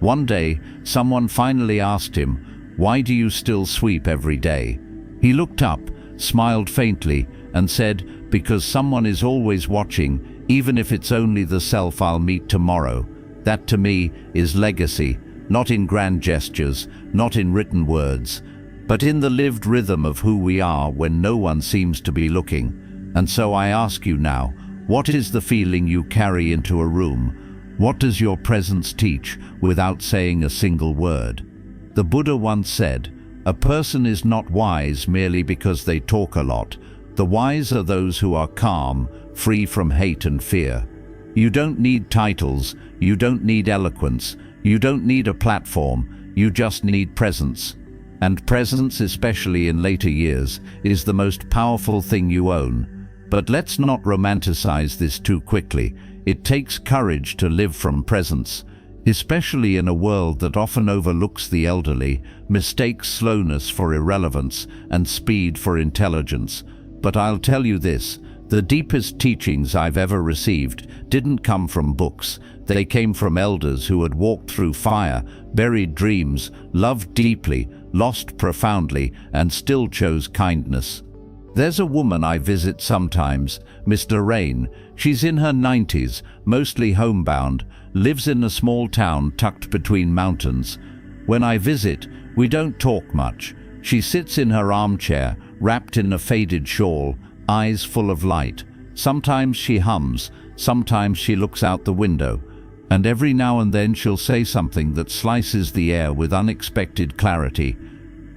S1: One day, someone finally asked him, "Why do you still sweep every day?" He looked up, smiled faintly, and said, "Because someone is always watching, even if it's only the self I'll meet tomorrow." That to me is legacy, not in grand gestures, not in written words, but in the lived rhythm of who we are when no one seems to be looking. And so I ask you now, what is the feeling you carry into a room? What does your presence teach without saying a single word? The Buddha once said, "A person is not wise merely because they talk a lot. The wise are those who are calm, free from hate and fear." You don't need titles, you don't need eloquence, you don't need a platform, you just need presence. And presence, especially in later years, is the most powerful thing you own. But let's not romanticize this too quickly. It takes courage to live from presence, especially in a world that often overlooks the elderly, mistakes slowness for irrelevance and speed for intelligence. But I'll tell you this, the deepest teachings I've ever received didn't come from books. They came from elders who had walked through fire, buried dreams, loved deeply, lost profoundly, and still chose kindness. There's a woman I visit sometimes, Miss Lorraine. She's in her 90s, mostly homebound, lives in a small town tucked between mountains. When I visit, we don't talk much. She sits in her armchair, wrapped in a faded shawl, eyes full of light. Sometimes she hums, sometimes she looks out the window, and every now and then she'll say something that slices the air with unexpected clarity.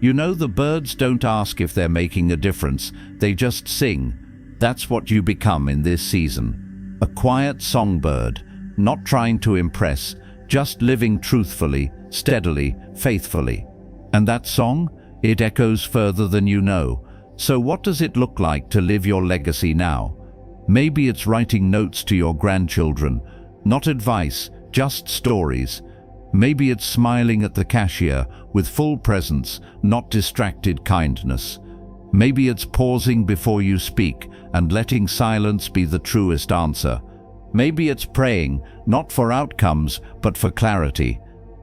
S1: You know, the birds don't ask if they're making a difference, they just sing. That's what you become in this season. A quiet songbird, not trying to impress, just living truthfully, steadily, faithfully. And that song? It echoes further than you know. So what does it look like to live your legacy now? Maybe it's writing notes to your grandchildren, not advice, just stories. Maybe it's smiling at the cashier with full presence, not distracted kindness. Maybe it's pausing before you speak and letting silence be the truest answer. Maybe it's praying, not for outcomes, but for clarity.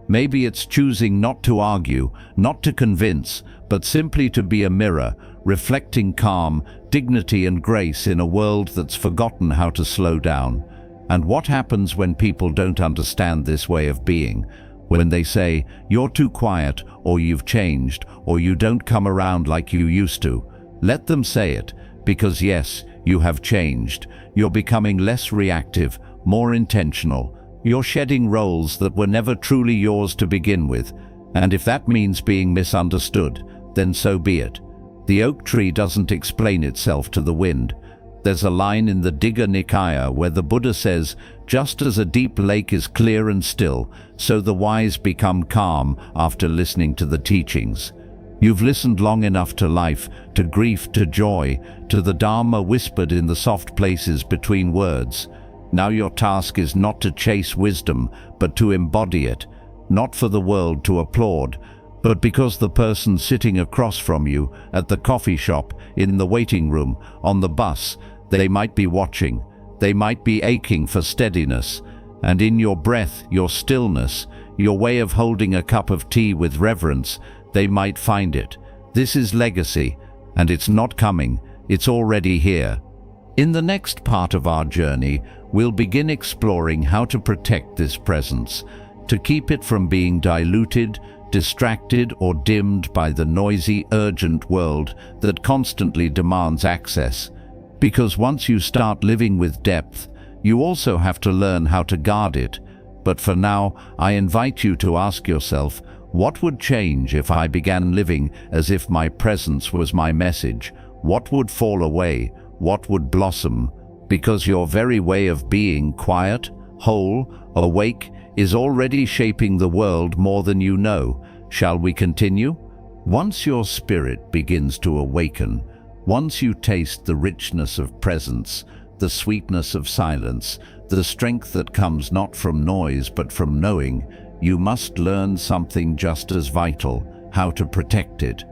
S1: Maybe it's choosing not to argue, not to convince, but simply to be a mirror, reflecting calm, dignity and grace in a world that's forgotten how to slow down. And what happens when people don't understand this way of being? When they say, "You're too quiet," or "You've changed," or "You don't come around like you used to." Let them say it, because yes, you have changed. You're becoming less reactive, more intentional. You're shedding roles that were never truly yours to begin with. And if that means being misunderstood, then so be it. The oak tree doesn't explain itself to the wind. There's a line in the Digha Nikaya where the Buddha says, "Just as a deep lake is clear and still, so the wise become calm after listening to the teachings." You've listened long enough to life, to grief, to joy, to the Dharma whispered in the soft places between words. Now your task is not to chase wisdom, but to embody it, not for the world to applaud, but because the person sitting across from you, at the coffee shop, in the waiting room, on the bus, they might be watching. They might be aching for steadiness. And in your breath, your stillness, your way of holding a cup of tea with reverence, they might find it. This is legacy, and it's not coming, it's already here. In the next part of our journey, we'll begin exploring how to protect this presence, to keep it from being diluted, distracted or dimmed by the noisy, urgent world that constantly demands access. Because once you start living with depth, you also have to learn how to guard it. But for now, I invite you to ask yourself, what would change if I began living as if my presence was my message? What would fall away? What would blossom? Because your very way of being quiet, whole, awake, is already shaping the world more than you know. Shall we continue? Once your spirit begins to awaken, once you taste the richness of presence, the sweetness of silence, the strength that comes not from noise but from knowing, you must learn something just as vital: how to protect it.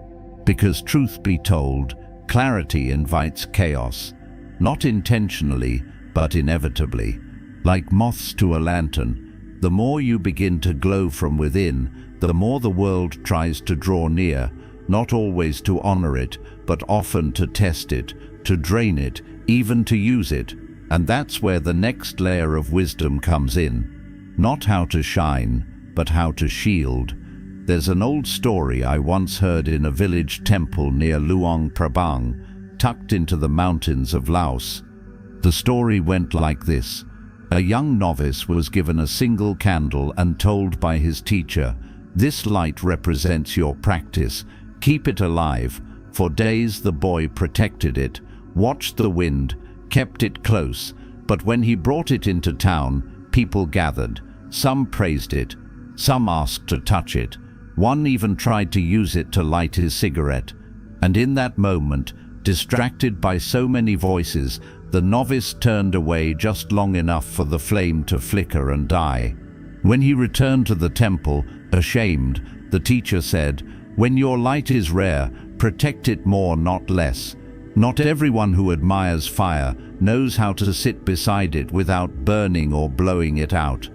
S1: Because truth be told, clarity invites chaos, not intentionally, but inevitably. Like moths to a lantern, the more you begin to glow from within, the more the world tries to draw near, not always to honor it, but often to test it, to drain it, even to use it. And that's where the next layer of wisdom comes in. Not how to shine, but how to shield. There's an old story I once heard in a village temple near Luang Prabang, tucked into the mountains of Laos. The story went like this. A young novice was given a single candle and told by his teacher, "This light represents your practice. Keep it alive." For days the boy protected it, watched the wind, kept it close. But when he brought it into town, people gathered. Some praised it, some asked to touch it. One even tried to use it to light his cigarette. And in that moment, distracted by so many voices, the novice turned away just long enough for the flame to flicker and die. When he returned to the temple, ashamed, the teacher said, "When your light is rare, protect it more, not less." Not everyone who admires fire knows how to sit beside it without burning or blowing it out.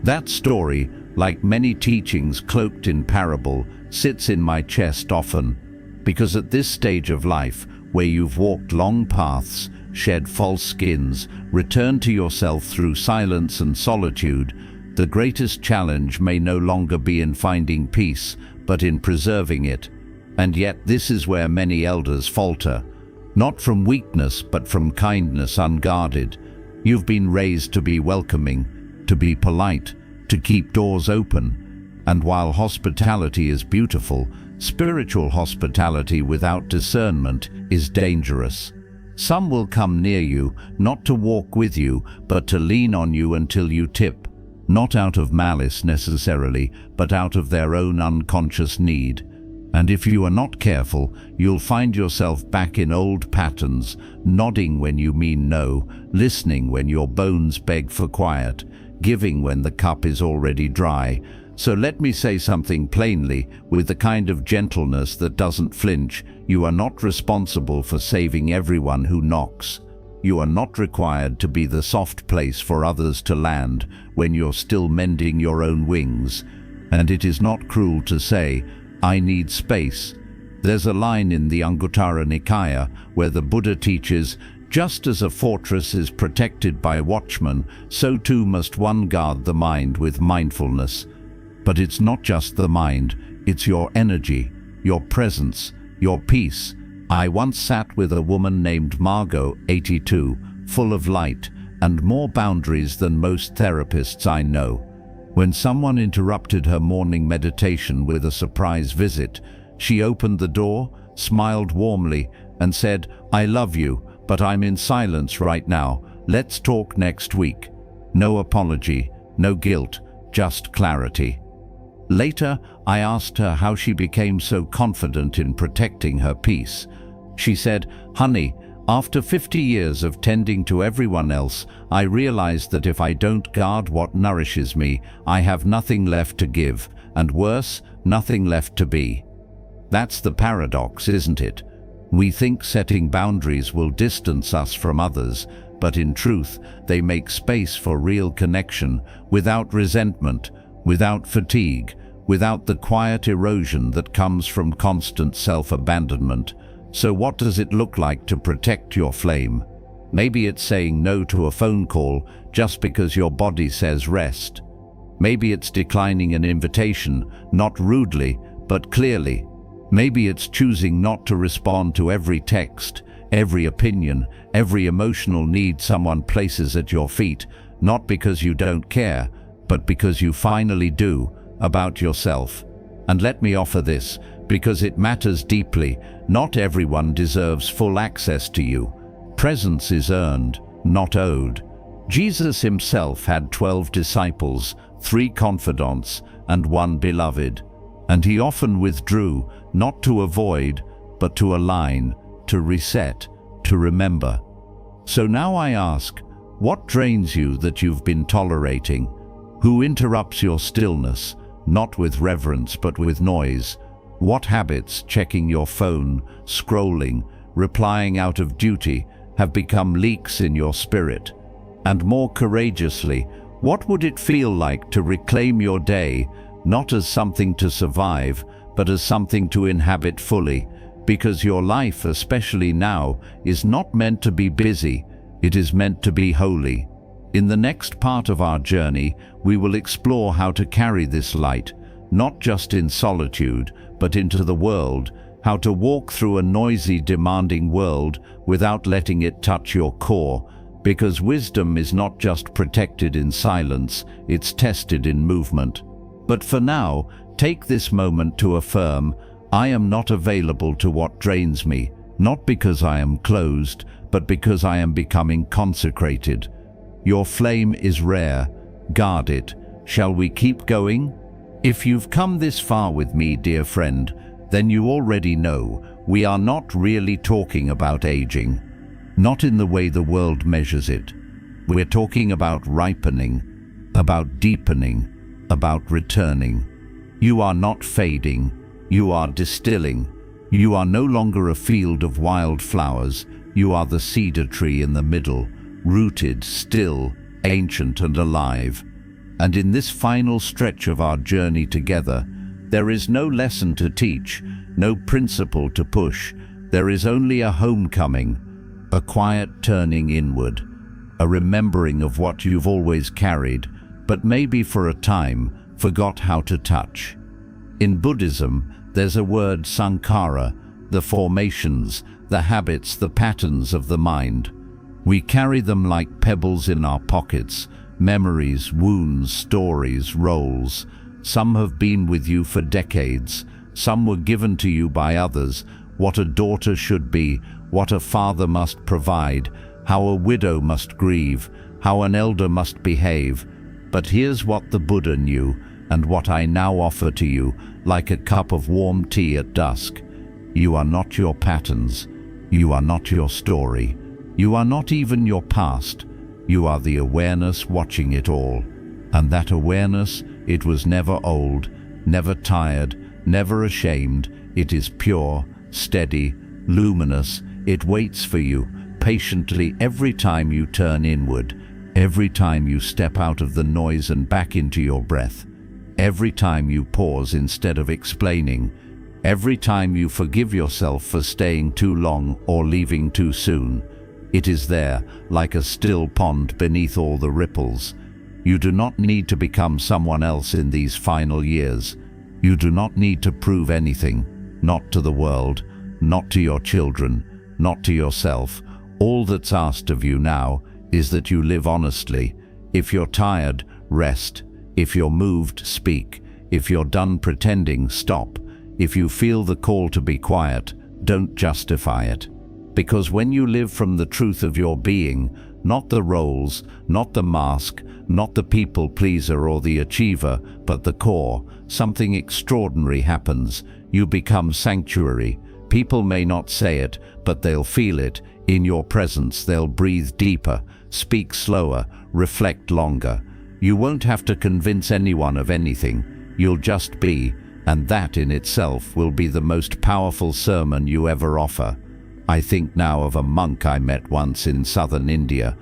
S1: That story, like many teachings cloaked in parable, sits in my chest often, because at this stage of life, where you've walked long paths, shed false skins, returned to yourself through silence and solitude, the greatest challenge may no longer be in finding peace, but in preserving it. And yet this is where many elders falter. Not from weakness, but from kindness unguarded. You've been raised to be welcoming, to be polite, to keep doors open. And while hospitality is beautiful, spiritual hospitality without discernment is dangerous. Some will come near you, not to walk with you, but to lean on you until you tip. Not out of malice necessarily, but out of their own unconscious need. And if you are not careful, you'll find yourself back in old patterns, nodding when you mean no, listening when your bones beg for quiet, giving when the cup is already dry. So let me say something plainly, with the kind of gentleness that doesn't flinch. You are not responsible for saving everyone who knocks. You are not required to be the soft place for others to land when you're still mending your own wings. And it is not cruel to say, "I need space." There's a line in the Anguttara Nikaya where the Buddha teaches, just as a fortress is protected by watchmen, so too must one guard the mind with mindfulness. But it's not just the mind, it's your energy, your presence, your peace. I once sat with a woman named Margot, 82, full of light and more boundaries than most therapists I know. When someone interrupted her morning meditation with a surprise visit, she opened the door, smiled warmly, and said, "I love you, but I'm in silence right now. Let's talk next week." No apology, no guilt, just clarity. Later, I asked her how she became so confident in protecting her peace. She said, "Honey, after 50 years of tending to everyone else, I realized that if I don't guard what nourishes me, I have nothing left to give, and worse, nothing left to be." That's the paradox, isn't it? We think setting boundaries will distance us from others, but in truth, they make space for real connection, without resentment, without fatigue, without the quiet erosion that comes from constant self-abandonment. So what does it look like to protect your flame? Maybe it's saying no to a phone call just because your body says rest. Maybe it's declining an invitation, not rudely, but clearly. Maybe it's choosing not to respond to every text, every opinion, every emotional need someone places at your feet, not because you don't care, but because you finally do, about yourself. And let me offer this, because it matters deeply. Not everyone deserves full access to you. Presence is earned, not owed. Jesus himself had 12 disciples, 3 confidants, and 1 beloved. And he often withdrew, not to avoid, but to align, to reset, to remember. So now I ask, what drains you that you've been tolerating? Who interrupts your stillness, not with reverence but with noise? What habits, checking your phone, scrolling, replying out of duty, have become leaks in your spirit? And more courageously, what would it feel like to reclaim your day, not as something to survive, but as something to inhabit fully? Because your life, especially now, is not meant to be busy, it is meant to be holy. In the next part of our journey, we will explore how to carry this light, not just in solitude, but into the world, how to walk through a noisy, demanding world without letting it touch your core, because wisdom is not just protected in silence, it's tested in movement. But for now, take this moment to affirm, I am not available to what drains me, not because I am closed, but because I am becoming consecrated. Your flame is rare, guard it. Shall we keep going? If you've come this far with me, dear friend, then you already know we are not really talking about aging. Not in the way the world measures it. We're talking about ripening, about deepening, about returning. You are not fading, you are distilling. You are no longer a field of wild flowers, you are the cedar tree in the middle, rooted, still, ancient and alive. And in this final stretch of our journey together, there is no lesson to teach, no principle to push. There is only a homecoming, a quiet turning inward, a remembering of what you've always carried, but maybe for a time forgot how to touch. In Buddhism, there's a word sankhara, the formations, the habits, the patterns of the mind. We carry them like pebbles in our pockets, memories, wounds, stories, roles. Some have been with you for decades, some were given to you by others, what a daughter should be, what a father must provide, how a widow must grieve, how an elder must behave. But here's what the Buddha knew, and what I now offer to you, like a cup of warm tea at dusk. You are not your patterns, you are not your story, you are not even your past. You are the awareness watching it all. And that awareness, it was never old, never tired, never ashamed. It is pure, steady, luminous. It waits for you patiently every time you turn inward, every time you step out of the noise and back into your breath, every time you pause instead of explaining, every time you forgive yourself for staying too long or leaving too soon. It is there, like a still pond beneath all the ripples. You do not need to become someone else in these final years. You do not need to prove anything, not to the world, not to your children, not to yourself. All that's asked of you now is that you live honestly. If you're tired, rest. If you're moved, speak. If you're done pretending, stop. If you feel the call to be quiet, don't justify it. Because when you live from the truth of your being, not the roles, not the mask, not the people pleaser or the achiever, but the core, something extraordinary happens. You become sanctuary. People may not say it, but they'll feel it. In your presence, they'll breathe deeper, speak slower, reflect longer. You won't have to convince anyone of anything. You'll just be, and that in itself will be the most powerful sermon you ever offer. I think now of a monk I met once in southern India.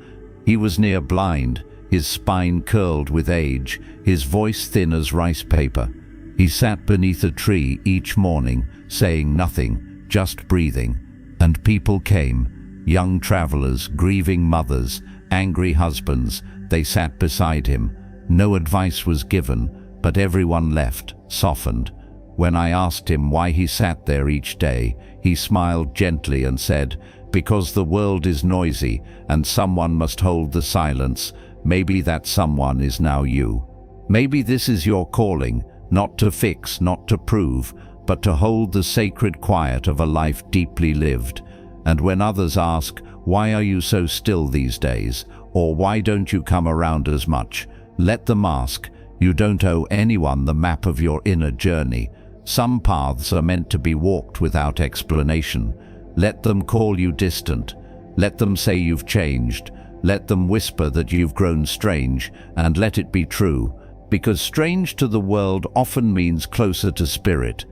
S1: He was near blind, his spine curled with age, his voice thin as rice paper. He sat beneath a tree each morning, saying nothing, just breathing. And people came, young travelers, grieving mothers, angry husbands. They sat beside him. No advice was given, but everyone left, softened. When I asked him why he sat there each day, he smiled gently and said, "Because the world is noisy and someone must hold the silence. Maybe that someone is now you. Maybe this is your calling, not to fix, not to prove, but to hold the sacred quiet of a life deeply lived. And when others ask, why are you so still these days? Or why don't you come around as much? Let them ask. You don't owe anyone the map of your inner journey. Some paths are meant to be walked without explanation. Let them call you distant. Let them say you've changed. Let them whisper that you've grown strange, and let it be true, because strange to the world often means closer to spirit.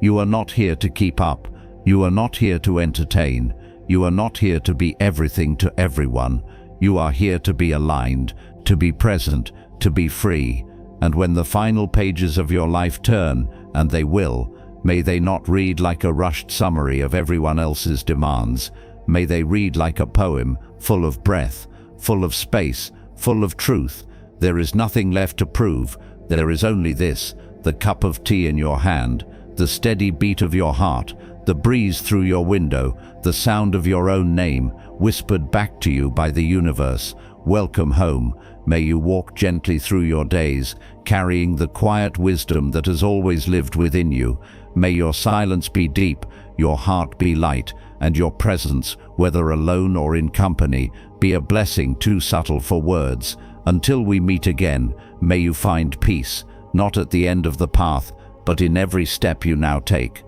S1: You are not here to keep up. You are not here to entertain. You are not here to be everything to everyone. You are here to be aligned, to be present, to be free. And when the final pages of your life turn, and they will, may they not read like a rushed summary of everyone else's demands. May they read like a poem, full of breath, full of space, full of truth. There is nothing left to prove. There is only this, the cup of tea in your hand, the steady beat of your heart, the breeze through your window, the sound of your own name, whispered back to you by the universe. Welcome home. May you walk gently through your days, carrying the quiet wisdom that has always lived within you. May your silence be deep, your heart be light, and your presence, whether alone or in company, be a blessing too subtle for words. Until we meet again, may you find peace, not at the end of the path, but in every step you now take.